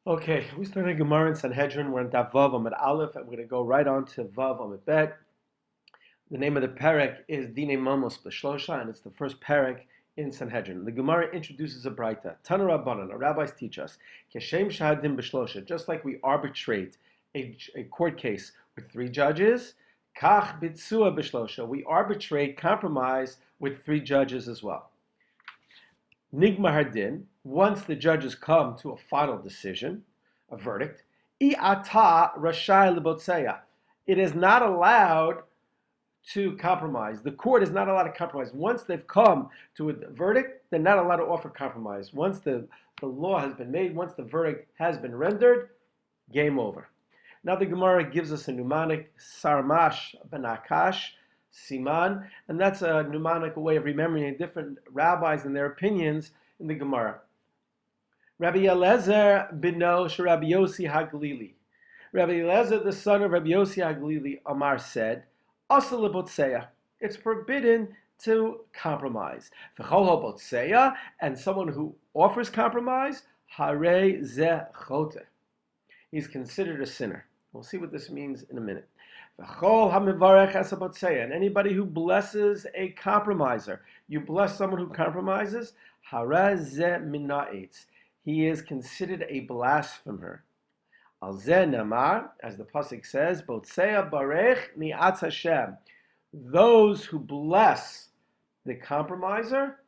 Okay, we started Gemara in Sanhedrin. We're in Daf Vav Amid Aleph, and we're going to go right on to Vav Amid Bet. The name of the parak is Dine Mamos B'Shlosha, and it's the first parak in Sanhedrin. The Gemara introduces a Braita. Tana Rabbanan, our rabbis teach us, Keshem Shahadim B'Shlosha, just like we arbitrate a court case with three judges, Kach Bitsua B'Shlosha, we arbitrate compromise with three judges as well. Nigma Hardin, once the judges come to a final decision, a verdict, I'ata Rashai Lebotseya, it is not allowed to compromise. The court is not allowed to compromise. Once they've come to a verdict, they're not allowed to offer compromise. Once the law has been made, once the verdict has been rendered, game over. Now the Gemara gives us a mnemonic, Sarmash Benakash, Siman, and that's a mnemonic way of remembering different rabbis and their opinions in the Gemara. Rabbi Eliezer bino Rabbi Yossi HaGlili. Rabbi Eliezer, the son of Rabbi Yossi HaGlili, Amar said, Asal lebotseya, it's forbidden to compromise. V'chol botseya, and someone who offers compromise, hare ze chote, he's considered a sinner. We'll see what this means in a minute. And anybody who blesses a compromiser, you bless someone who compromises, he is considered a blasphemer. As the pasuk says, those who bless the compromiser,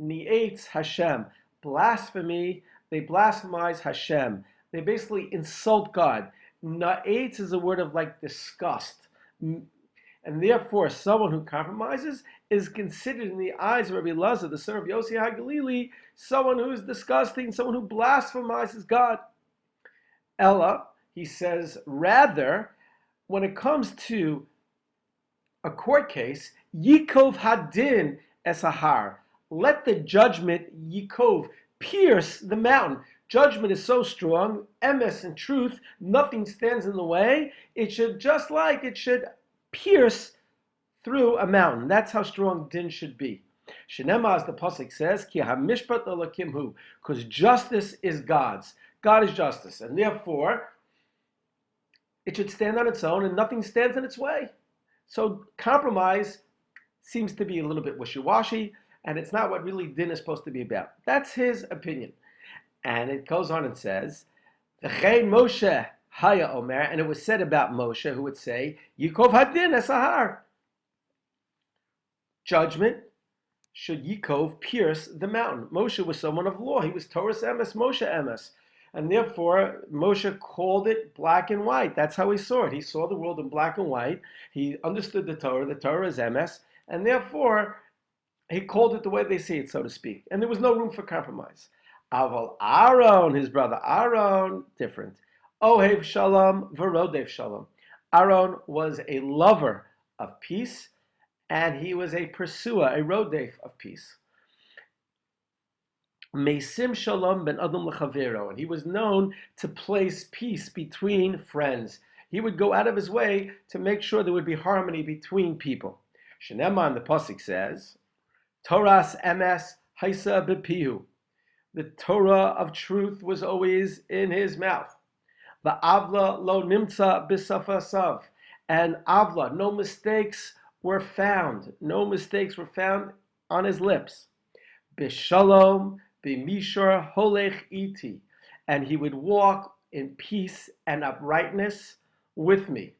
ni'etz Hashem, blasphemy, they blasphemize Hashem. They basically insult God. Na'etz is a word of like disgust. And therefore, someone who compromises is considered in the eyes of Rabbi Eliezer, the son of Yossi HaGlili, someone who is disgusting, someone who blasphemizes God. Ella, he says, rather, when it comes to a court case, Yikov Hadin Esahar, let the judgment, Yikov, pierce the mountain. Judgment is so strong, emes and truth, nothing stands in the way. It should, just like it should pierce through a mountain. That's how strong din should be. Shenema, as the pasuk says, Ki hamishpat elokim hu, because justice is God's. God is justice, and therefore it should stand on its own, and nothing stands in its way. So compromise seems to be a little bit wishy-washy, and it's not what really din is supposed to be about. That's his opinion. And it goes on and says, V'chein Moshe haya omer, and it was said about Moshe, who would say, Yikov hadin esahar. Judgment should Yikov pierce the mountain. Moshe was someone of law. He was Torah's emes, Moshe emes. And therefore, Moshe called it black and white. That's how he saw it. He saw the world in black and white. He understood the Torah is emes, and therefore, he called it the way they see it, so to speak. And there was no room for compromise. Aval Aaron, his brother Aaron, different. Ohev Shalom, Verodev Shalom. Aaron was a lover of peace, and he was a pursuer, a rodev of peace. Mesim Shalom ben Adam lechavero, and he was known to place peace between friends. He would go out of his way to make sure there would be harmony between people. Sheneman, the pasuk says, Toras emes haisa bepihu. The Torah of truth was always in his mouth. The avla lo nimtza b'safasav, and avla, no mistakes were found. No mistakes were found on his lips. B'shalom b'mishor holech iti, and he would walk in peace and uprightness with me.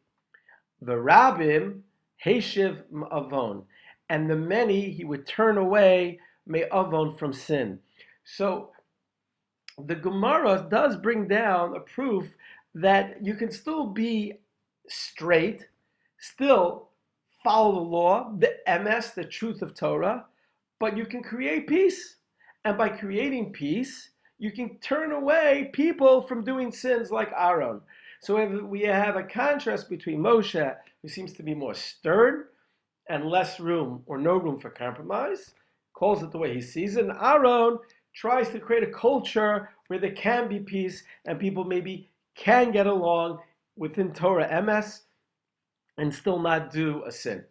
V'rabim heshiv avon, and the many he would turn away me'avon from sin. So the Gemara does bring down a proof that you can still be straight, still follow the law, the emes, the truth of Torah, but you can create peace. And by creating peace, you can turn away people from doing sins like Aaron. So we have a contrast between Moshe, who seems to be more stern and less room or no room for compromise, calls it the way he sees it, and Aaron tries to create a culture where there can be peace and people maybe can get along within Torah emes and still not do a sin.